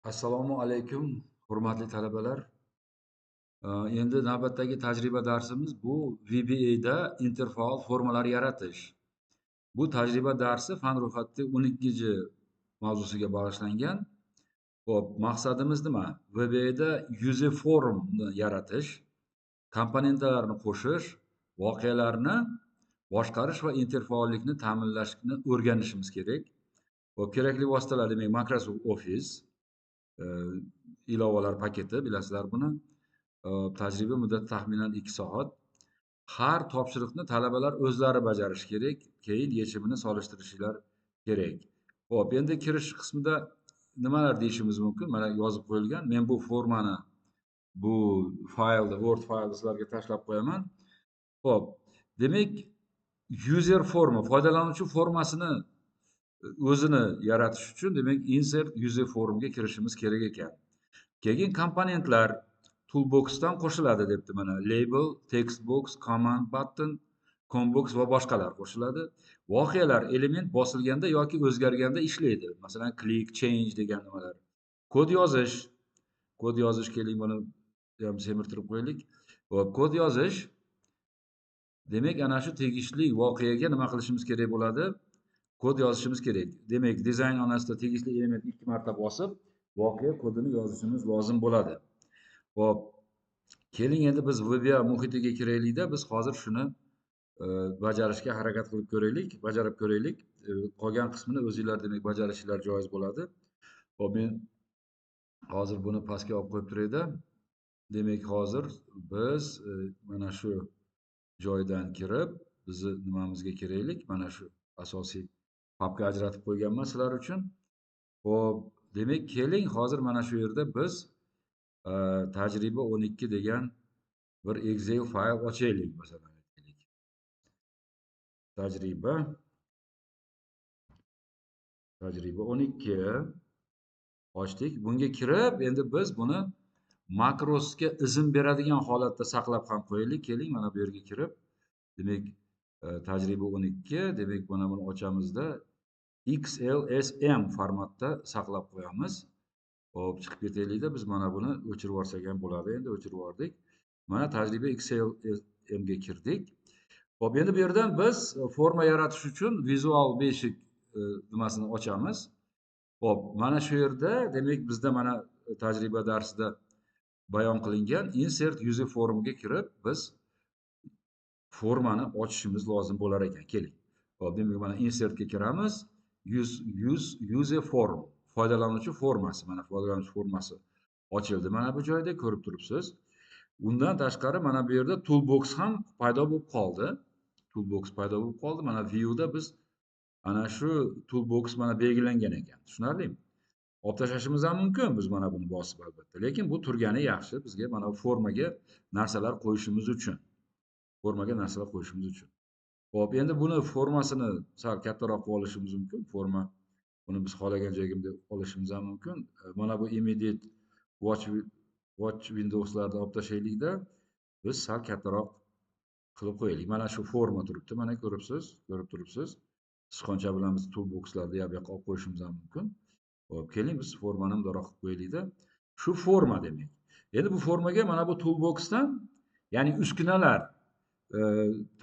Assalomu alaykum, hurmatli talabalar. Endi navbatdagi tajriba darsimiz bu VBA da interfaol formalar yaratish. Bu tajriba darsi fan ro'yxatida 12 mavzusiga bag'ishlangan. Xo'p, maqsadimiz nima? VBAda user forumni yaratish, komponentlarni qo'shish, voqealarni boshqarish va interfaollikni ta'minlashni o'rganishimiz kerak. Xo'p, kerakli vositalar demak Microsoft Office, e, ilovalar paketi bilasizlar buni. Tajriba muddati taxminan 2 soat. Har topshiriqni talabalar o'zlari bajarishi kerak, keyin yechimini solishtirishinglar kerak. Xo'p, endi kirish qismida nimalar deyishimiz mumkin? Mana yozib qo'yilgan. Men bu formani, bu faylni, Word faylni sizlarga tashlab qo'yaman. Xo'p, demak, user forma, foydalanuvchi formasini o'zini yaratish uchun demak insert user formga kirishimiz kerak ekan. Keyin komponentlar toolboxdan qo'shiladi debdi mana. Label, textbox, command button, combox va boshqalar qo'shiladi. Voqealar element bosilganda yoki o'zgarganda ishlaydi. Masalan, click, change degan nimalar. Kod yozish. Kod yozish, keling buni ham semirtirib qo'yaylik. Hop, kod yozish demak ana shu tegishli voqeaga nima qilishimiz kerak bo'ladi? Kod yozishimiz kerak. Demak, dizayn onasida tegishli element 2 marta bosib, voqea kodini yozishimiz lozim bo'ladi. Xo'p, keling endi biz VBA muhitiga kiraylikda, biz hozir shuni bajarishga harakat qilib ko'raylik, bajarib ko'raylik. Qolgan qismini o'zinglar demak bajarishinglar joiz bo'ladi. Xo'p, men hozir buni pastga olib qo'yib turayda. Demak, hozir biz mana shu joydan kirib, bizni nimamizga kiraylik. Mana shu asosiy papka ajratib qo'yganman sizlar uchun. Xo'p, demak, keling hozir mana shu yerda biz tajriba 12 degan bir Excel fayl ochaylik masalan. Tajriba 12 ochdik. Bunga kirib, endi biz buni makrosga izn beradigan holatda saqlab ham qo'yaylik. Keling, mana bu yerga kirib, demak, tajriba 12, demak, mana buni ochamizda XLSM formatda saqlab qo'yamiz. Hop, chiqib ketaylikda, biz mana buni o'chirib yuborsak ham bo'ladi. Endi o'chirib yubordik. Mana tajriba XLSM ga kirdik. Hop, endi bu yerdan biz forma yaratish uchun Visual Basic nimasini ochamiz. Hop, mana shu yerda demak bizda mana tajriba darsida bayon qilingan insert user formga kirib biz formani ochishimiz lozim bo'lar ekan. Keling. Hop, demak mana insertga kiramiz. User form, foydalanuvchi formasi. Mana foydalanuvchi formasi ochildi. Mana bu joyda ko'rib turibsiz. Undan tashqari mana bu yerda toolbox ham paydo bo'lib qoldi. Toolbox paydo bo'lib qoldi. Mana viewda biz ana shu toolbox mana belgilangan ekan. Tushunarlimi? Olib tashlashimiz ham mumkin biz mana buni bosib albatta. Lekin bu turgani yaxshi bizga mana bu formaga narsalar qo'yishimiz uchun. Formaga narsalar qo'yishimiz uchun. Xo'p, endi buni formasini sal kattaroq qilib olishimiz mumkin. Forma buni biz xohlagan joyga olishimiz ham mumkin. Mana bu immediate watch Windows'larda olib tashlaylikda biz sal kattaroq qilib qo'yaylik. Mana shu forma turibdi. Mana ko'rib turibsiz. Sichqoncha bilan biz toolbox'larni bu yoqqa olib qo'yishimiz ham mumkin. Xo'p, keling biz formani bundoq qilib qo'yaylikda. Shu forma demak. Endi bu formaga mana bu toolbox'dan, ya'ni uskunalar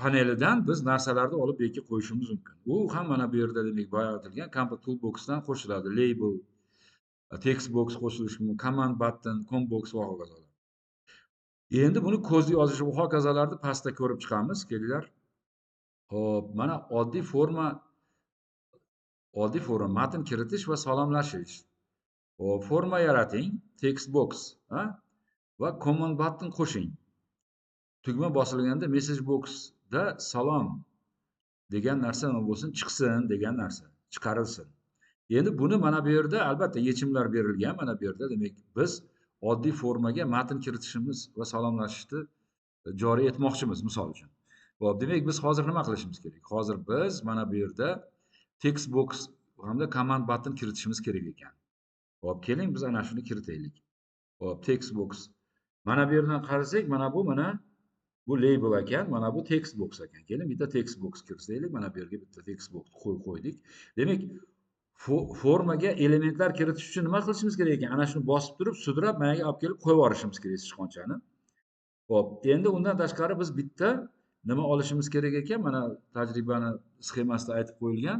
panelidan biz narsalarni olib bekib qo'yishimiz mumkin. U ham mana bu yerda demak bayon etilgan Compo toolbox'dan qo'shiladi. Label, textbox qo'shilishi mumkin, command button, combox va hokazolar. Endi buni ko'zda yozish va hokazolarni pastda ko'rib chiqamiz. Kelinglar. Xo'p, mana oddiy forma matn kiritish va salomlashish. Hop, forma yarating, textbox va command button qo'shing. Tugma bosilganda message boxda salom degan narsa nima bo'lsin, chiqsin degan narsa, chiqarilsin. Endi buni mana bu yerda albatta yechimlar berilgan. Mana bu yerda demak biz oddiy formaga matn kiritishimiz va salomlashishni joriy etmoqchimiz misol uchun. Xo'p, demak biz hozir nima qilishimiz kerak? Hozir biz mana bu yerda textbox hamda command button kiritishimiz kerak ekan. Hop, keling biz ana shuni kiritaylik. Hop, textbox. Mana bu yerdan qarasak, mana bu label ekan, mana bu textbox ekan. Keling bitta textbox kiritaylik. Mana bu yerga bitta textbox qo'ydik. Demak, formaga elementlar kiritish uchun nima qilishimiz kerak ekan? Ana shuni bosib turib, sudrab mana yerga olib kelib qo'yib yuborishimiz kerak sichqonchani. Xo'p, endi undan tashqari biz bitta nima olishimiz kerak ekan? Mana tajribani sxemasida aytib qo'yilgan.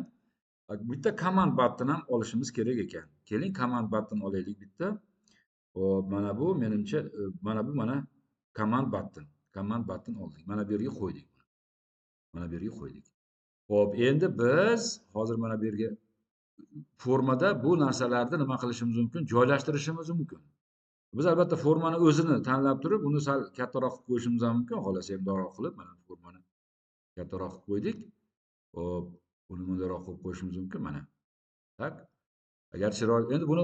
Bitta command button ham olishimiz kerak ekan. Keling, command button olaylik bitta. Xo'p, mana bu menimcha mana command button. Command button oldik. Mana bu yerga qo'ydik. Mana bu yerga qo'ydik. Xo'p, endi biz hozir mana bu yerga formada bu narsalarni nima qilishimiz mumkin? Joylashtirishimiz mumkin. Biz albatta formani o'zini tanlab turib, uni sal kattaroq qilib qo'yishimiz ham mumkin. Xolos, bundoq qilib, mana formani kattaroq qilib qo'ydik. Xo'p, buni bundoq qilib qo'yishimiz mumkin mana. Tak. Agar chiroyli, endi buni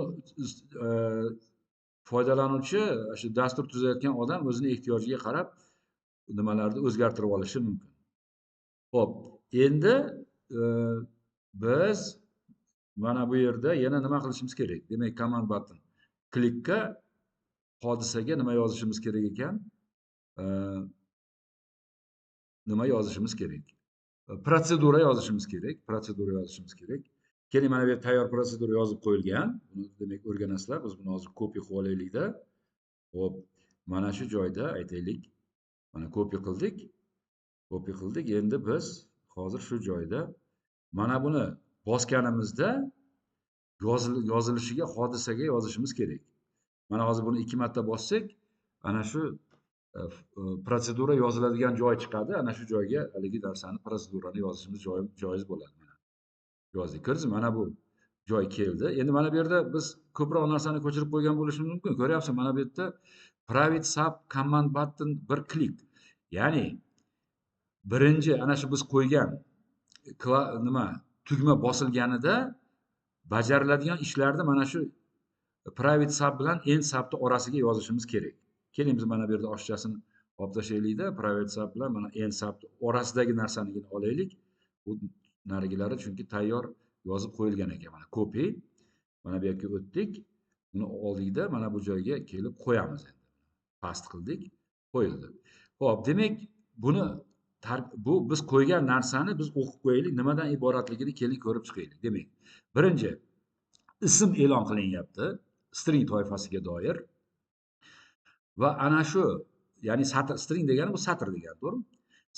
foydalanuvchi, shu dastur tuzayotgan odam o'zini ehtiyojiga qarab nimalarni o'zgartirib olishi mumkin. Xo'p, endi biz mana bu yerda yana nima qilishimiz kerak? Demak, command button klikka hodisaga nima yozishimiz kerak ekan? Nima yozishimiz kerak? Protsedura yozishimiz kerak. Protsedura yozishimiz kerak. Keling, mana bu yerda tayyor protsedura yozib qo'yilgan. Buni demak o'rganasizlar. Biz buni hozir copy qilib olaylik-da. Xo'p, mana shu joyda aytaylik. Mana copy qildik. Copy qildik. Endi biz hozir shu joyda mana buni bosganimizda yozilishiga hodisaga yozishimiz kerak. Mana hozir buni 2 marta bossak, ana shu protsedura yoziladigan joy chiqadi. Ana shu joyga haligi narsani, protsedurani yozishimiz joiz bo'ladi. Mana yozdik. Ko'rdingizmi? Mana bu joy keldi. Endi mana bu yerda biz ko'proq narsani ko'chirib qo'ygan bo'lishimiz mumkin. Ko'ryapsizmi? Mana bu yerda private sub command button bir klik. Ya'ni birinchi ana shu biz qo'ygan nima tugma bosilganida bajariladigan ishlarni mana shu private sub bilan end subni orasiga yozishimiz kerak. Keling, biz mana bu yerda oshchasini olib tashlaylik-da, private sub bilan mana end sub orasidagi narsani olaylik. Bu narigilari chunki tayyor yozib qo'yilgan ekan. Mana copy. Mana bu yerga o'tdik. Buni oldikda mana bu joyga kelib qo'yamiz endi. Past qildik, qo'yildi. Xo'p, demak, buni bu biz qo'ygan narsani biz o'qib qo'yaylik, nimadan iboratligini keling ko'rib chiqaylik. Demak, birinchi ism e'lon qilinyapti, string toifasiga doir. Va ana shu, ya'ni satr, string degani bu satr degani, to'g'rimi?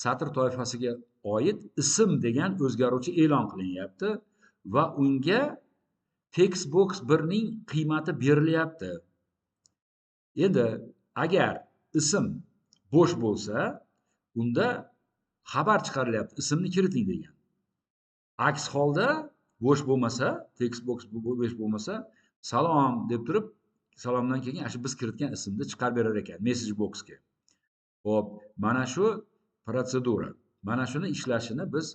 Satr toifasiga oid ism degan o'zgaruvchi e'lon qilinyapti va unga text box 1 ning qiymati berilyapti. Endi agar ism bo'sh bo'lsa, unda xabar chiqarilyapti, ismni kiriting degan. Aks holda bo'sh bo'lmasa, text box bo'sh bo'lmasa, salom deb turib, salomdan keyin shu biz kiritgan ismni chiqarib berar ekan message boxga. Xo'p, mana shu protsedura. Mana shuni ishlashini biz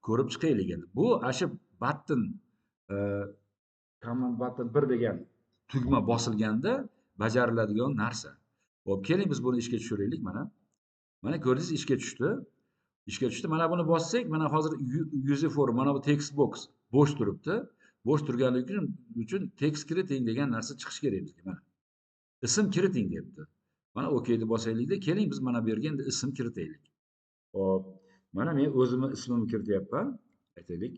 ko'rib chiqaylik endi. Bu shu button command button 1 degan tugma bosilganda bajariladigan narsa. Xo'p, keling biz buni ishga tushiraylik mana. Mana ko'rdingiz, ishga tushdi. Ishga tushdi. Mana buni bossak, mana hozir user form, mana bu text box bo'sh turibdi. Bo'sh turganligi uchun text kiriting degan narsa chiqish kerak bizga mana. Ism kiriting debdi. Mana OK deb bosaylik-da, keling biz mana bu yerga endi ism kiritaylik. Xo'p, mana men o'zimni ismimni kirityapman. Aytaylik.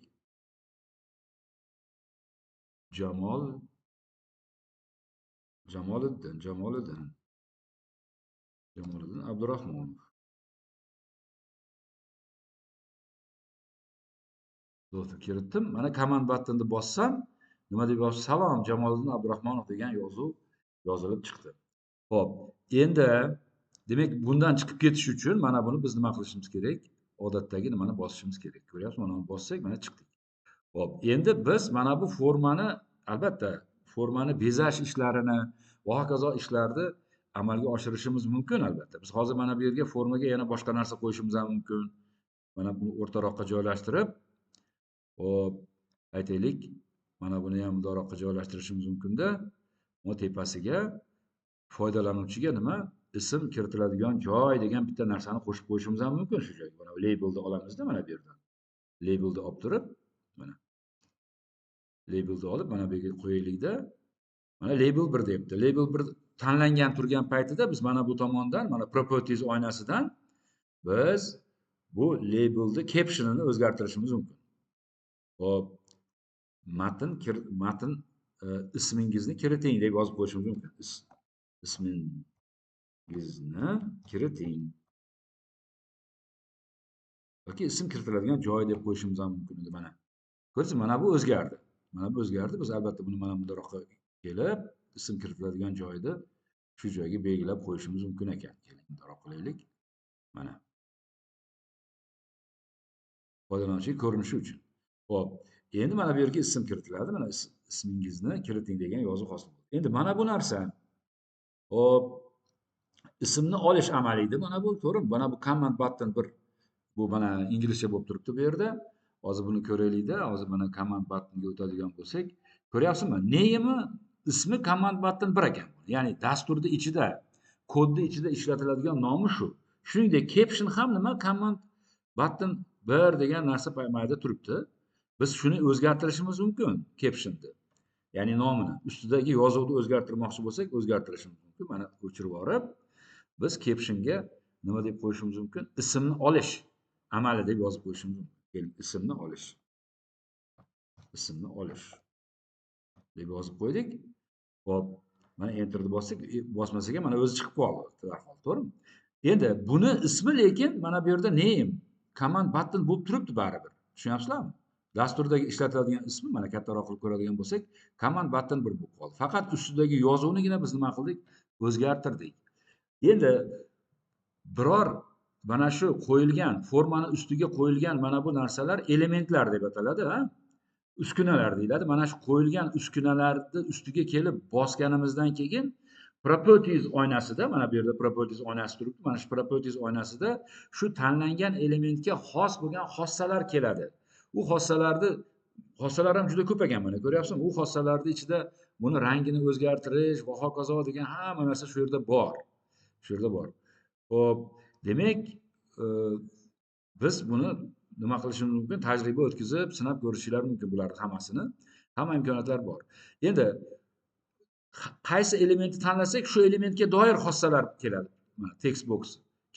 Jamoliddin Abdurahmonov. Do'stlar, kiritdim. Mana command buttonni bossam, nima deb yozib, salom Jamoliddin Abdurahmonov degan yozuv yozilib chiqdi. Xo'p, endi demak, bundan chiqib ketish uchun mana buni biz nima qilishimiz kerak? Odatdagi nimani bosishimiz kerak. Ko'ryapsizmi? Mana buni bossak, mana chiqdi. Xo'p, endi biz mana bu formani, albatta, formani bezash ishlarini va hokazo ishlarni amalga oshirishimiz mumkin albatta. Biz hozir mana bu yerga formaga yana boshqa narsa qo'yishimiz ham mumkin. Mana buni o'rtaroqqa joylashtirib, hop, aytaylik, mana buni ham bundoqroqqa joylashtirishimiz mumkin-da. Mana tepasiga foydalanuvchiga nima? Ism kiritiladigan joy degan bitta narsani qo'shib qo'yishimiz ham mumkin shu joyga. Mana labelni olamizda mana bu yerdan. Labelni olib turib, mana labelni olib mana bu yerga qo'yaylik-da. Mana label 1 debdi. Label 1 tanlangan turgan paytida biz mana bu tomondan, mana properties oynasidan biz bu labelni captionini o'zgartirishimiz mumkin. Xo'p. matn ismingizni kiriting deb yozib qo'yishimiz mumkin. Ismingizni kiriting yoki ism kiritiladigan joy deb qo'yishimiz ham mumkin edi. Mana ko'rdingizmi, mana bu o'zgardi. Biz albatta buni mana bundoqqa kelib ism kiritiladigan joyni shu joyga belgilab qo'yishimiz mumkin ekan. Keling, bundoq qilaylik. Mana foydalanuvchi ko'rinishi uchun. Xo'p, endi mana bu yerga ism kiritiladi. Mana ismingizni kiriting degan yozuv hosil bo'ldi. Endi mana bu narsa hop ismni olish amali edi. Mana bu to'g'rimi? Mana bu command button bir bu mana inglizcha bo'lib turibdi bu yerda. Hozir buni ko'raylik-da. Hozir mana command buttonga o'tadigan bo'lsak, ko'ryapsizmi? Name'i ismi command button bir ekan. Ya'ni dasturni ichida, kodni ichida ishlatiladigan nomi shu. Shuningdek, caption ham nima? Command button bir degan narsa mayda turibdi. Biz shuni o'zgartirishimiz mumkin, captionni. Ya'ni nomini, ustidagi yozuvni o'zgartirmoqchi bo'lsak, o'zgartirishimiz mumkin. Mana o'chirib olib, biz captionga nima deb qo'yishimiz mumkin? Ismni olish amali deb yozib qo'yishimiz mumkin. Keling, ismni olish deb yozib qo'ydik. Xo'p, mana enterni bosmasak ham mana o'zi chiqib qoldi darhol, to'g'rimi? Endi buni ismi lekin mana bu yerda name command button bo'lib turibdi baribir. Tushunyapsizlarmi? Dasturdagi ishlatiladigan ismi mana kattaroq qilib ko'radigan bo'lsak, command button bir bo'lib qoldi. Faqat ustidagi yozuvnigina biz nima qildik? O'zgartirdik. Endi biror mana shu qo'yilgan formani ustiga qo'yilgan mana bu narsalar elementlar deb ataladi, ha? Uskunalar deyiladi. Mana shu qo'yilgan uskunalarni ustiga kelib bosganimizdan keyin properties oynasida, mana bu yerda properties oynasi turibdi. Mana shu properties oynasida shu tanlangan elementga xos bo'lgan xossalar keladi. U xossalar ham juda ko'p ekan, mana ko'ryapsizmi? U xossalarning ichida buni rangini o'zgartirish va hokazo degan hamma narsa shu yerda bor. Xo'p, demak, biz buni nima qilishimiz mumkin? Tajriba o'tkazib, sinab ko'rishinglar mumkin bularning hammasini. Hamma imkoniyatlar bor. Endi qaysi elementni tanlasak, shu elementga doir xossalar keladi. Mana text box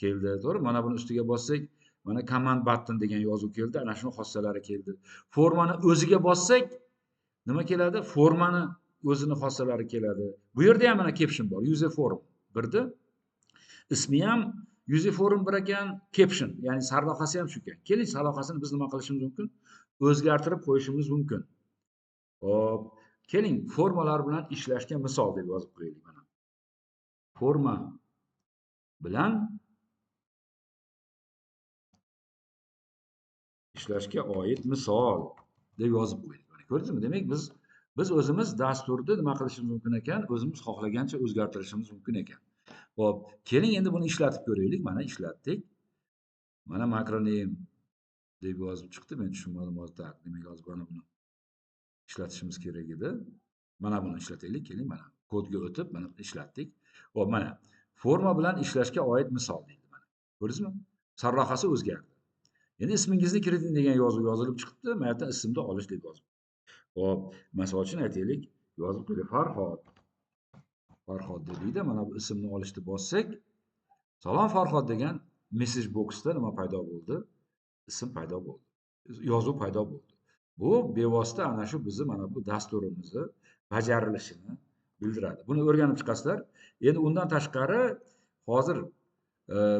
keldi, to'g'ri? Mana buni ustiga bossak, mana command button degan yozuv keldi, ana shuni xossalari keldi. Formani o'ziga bossak, nima keladi? Formani o'zini xossalari keladi. Bu yerda ham mana caption bor, user form birda. Ismi ham user form bir ekan, caption, ya'ni sarlavhasi ham shu ekan. Keling, sarlavhasini biz nima qilishimiz mumkin? O'zgartirib qo'yishimiz mumkin. Hop, keling, formalar bilan ishlashga misol deb yozib qo'yaylik mana. Forma bilan ishlashga oid misol deb yozib qo'ydik. Mana ko'rdingizmi? Demak, biz o'zimiz dasturni nima qilishimiz mumkin ekan? O'zimiz xohlagancha o'zgartirishimiz mumkin ekan. Xo'p, keling endi buni ishlatib ko'raylik. Mana ishlatdik. Mana macroname deb yozib chiqdi. Men tushunmadim hozir. Demak, hozir mana buni ishlatishimiz kerak edi. Mana buni ishlataylik. Keling, mana kodga o'tib, mana ishlatdik. Xo'p, mana forma bilan ishlashga oid misol deydi mana. Ko'rdingizmi? Sarlavhasi o'zgardi. Endi ismingizni kiriting degan yozuv yozilib chiqibdi. Mana yerda ismni olish deb yozib. Xo'p, misol uchun aytaylik, yozib qo'ydik. Farhod deydi. Mana bu ismni olishni bossak, salom Farhod degan message boxda nima paydo bo'ldi? Ism paydo bo'ldi. Yozuv paydo bo'ldi. Bu bevosita ana shu bizni mana bu dasturimizni bajarilishini bildiradi. Buni o'rganib chiqasizlar. Endi undan tashqari hozir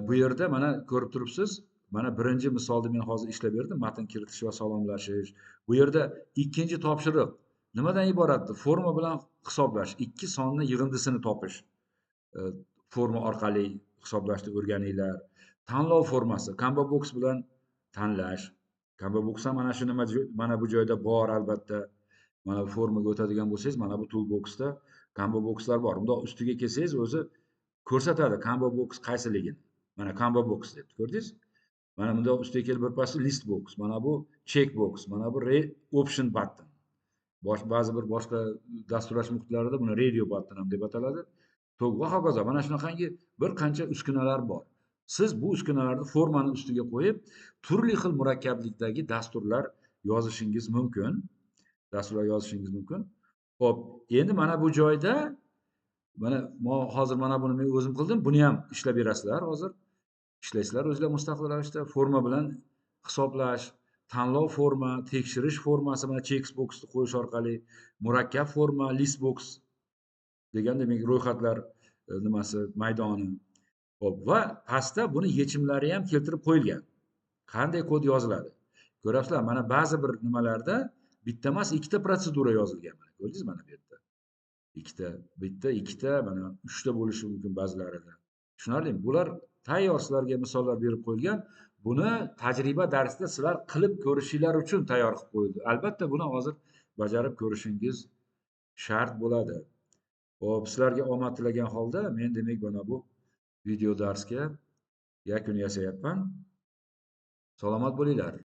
bu yerda mana ko'rib turibsiz. Mana birinchi misolda men hozir ishlab berdim, matn kiritish va salomlashish. Bu yerda ikkinchi topshiriq nimadan iboratdi? Forma bilan hisoblash, ikki sonni yig'indisini topish. Forma orqali hisoblashni o'rganinglar. Tanlov formasi, combo box bilan tanlash. Combo box ham mana shu mana bu joyda bor albatta. Mana bu formaga o'tadigan bo'lsangiz, mana bu toolboxda combo boxlar bor. Unda ustiga kelsangiz o'zi ko'rsatadi combo box qaysiligini. Mana combo box deb ko'rdingiz? Mana bunda ustiga kelib birpasda list box, mana bu check box, mana bu option button. Ba'zi bir boshqa dasturlash muhitlarida buni radio button ham deb ataladi. Va hokazo. Mana shunaqangi bir qancha uskunalar bor. Siz bu uskunalarni formani ustiga qo'yib, turli xil murakkablikdagi dasturlar yozishingiz mumkin. Xo'p, endi mana bu joyda mana hozir mana buni men o'zim qildim. Buni ham ishlab berasizlar hozir. Ishlaysizlar o'zingizlar mustaqil ravishda forma bilan hisoblash, tanlov forma, tekshirish formasi, mana checkboxni qo'yish orqali, murakkab forma, listbox degan demak ro'yxatlar nimasi maydoni. Hop, va pastda buni yechimlari ham keltirib qo'yilgan. Qanday kod yoziladi? Ko'ryapsizlar, mana ba'zi bir nimalarda bitta emas, ikkita protsedura yozilgan. Mana ko'rdingizmi mana bu yerda? Bitta, ikkita, mana 3 ta bo'lishi mumkin ba'zilarida. Tushunarlimi? Bular tayyor sizlarga misollar berib qo'yilgan. Buni tajriba darsida sizlar qilib ko'rishinglar uchun tayyor qilib qo'yildi. Albatta buni hozir bajarib ko'rishingiz shart bo'ladi. Xo'p, sizlarga omad tilagan holda men demak mana bu video darsga yakun yasayapman. Salomat bo'linglar.